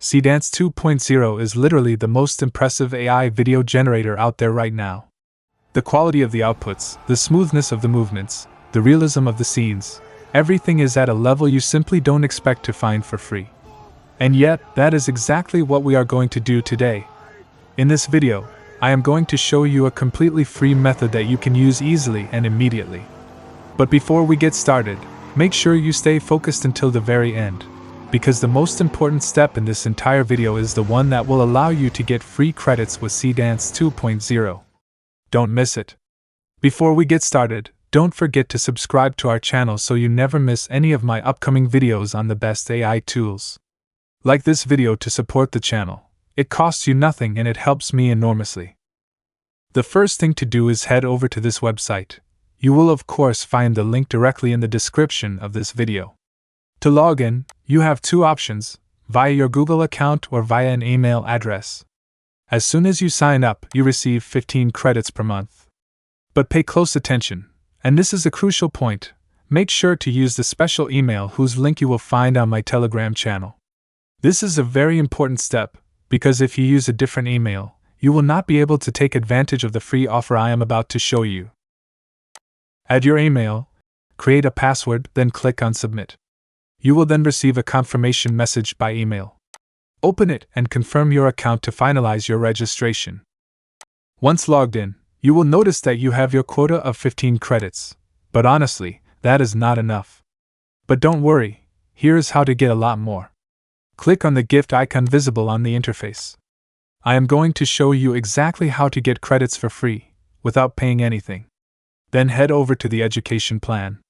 Seedance 2.0 is literally the most impressive AI video generator out there right now. The quality of the outputs, the smoothness of the movements, the realism of the scenes, everything is at a level you simply don't expect to find for free. And yet, that is exactly what we are going to do today. In this video, I am going to show you a completely free method that you can use easily and immediately. But before we get started, make sure you stay focused until the very end, because the most important step in this entire video is the one that will allow you to get free credits with Seedance 2.0. Don't miss it. Before we get started, don't forget to subscribe to our channel so you never miss any of my upcoming videos on the best AI tools. Like this video to support the channel. It costs you nothing and it helps me enormously. The first thing to do is head over to this website. You will of course find the link directly in the description of this video. To log in, you have two options, via your Google account or via an email address. As soon as you sign up, you receive 15 credits per month. But pay close attention, and this is a crucial point, make sure to use the special email whose link you will find on my Telegram channel. This is a very important step, because if you use a different email, you will not be able to take advantage of the free offer I am about to show you. Add your email, create a password, then click on Submit. You will then receive a confirmation message by email. Open it and confirm your account to finalize your registration. Once logged in, you will notice that you have your quota of 15 credits, but honestly, that is not enough. But don't worry, here is how to get a lot more. Click on the gift icon visible on the interface. I am going to show you exactly how to get credits for free, without paying anything. Then head over to the education plan.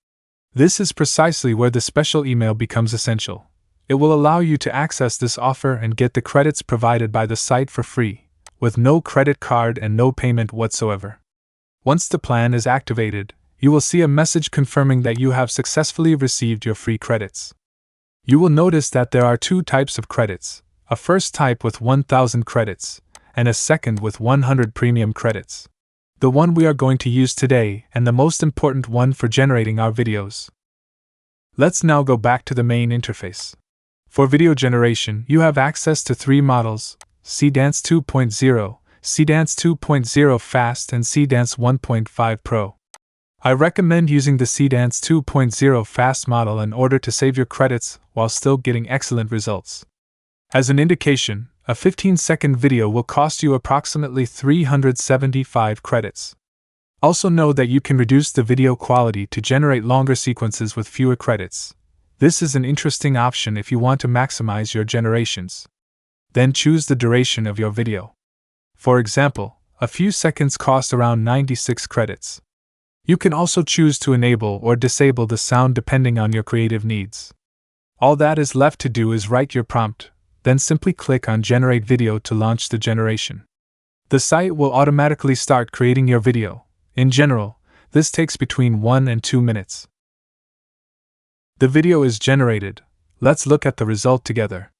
This is precisely where the special email becomes essential. It will allow you to access this offer and get the credits provided by the site for free, with no credit card and no payment whatsoever. Once the plan is activated, you will see a message confirming that you have successfully received your free credits. You will notice that there are two types of credits, a first type with 1000 credits, and a second with 100 premium credits. The one we are going to use today and the most important one for generating our videos. Let's now go back to the main interface. For video generation, you have access to three models, Seedance 2.0, Seedance 2.0 Fast and Seedance 1.5 Pro. I recommend using the Seedance 2.0 Fast model in order to save your credits while still getting excellent results. As an indication, a 15-second video will cost you approximately 375 credits. Also know that you can reduce the video quality to generate longer sequences with fewer credits. This is an interesting option if you want to maximize your generations. Then choose the duration of your video. For example, a few seconds cost around 96 credits. You can also choose to enable or disable the sound depending on your creative needs. All that is left to do is write your prompt, then simply click on Generate Video to launch the generation. The site will automatically start creating your video. In general, this takes between 1 and 2 minutes. The video is generated. Let's look at the result together.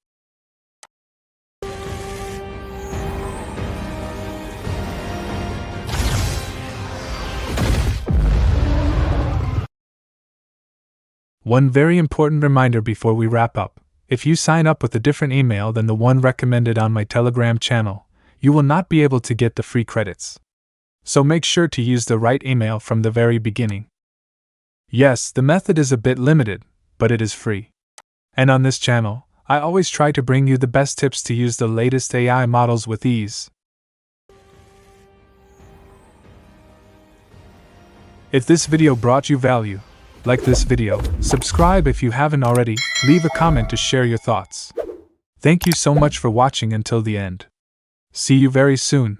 One very important reminder before we wrap up. If you sign up with a different email than the one recommended on my Telegram channel, you will not be able to get the free credits. So make sure to use the right email from the very beginning. Yes, the method is a bit limited, but it is free. And on this channel, I always try to bring you the best tips to use the latest AI models with ease. If this video brought you value, like this video, subscribe if you haven't already, leave a comment to share your thoughts. Thank you so much for watching until the end. See you very soon.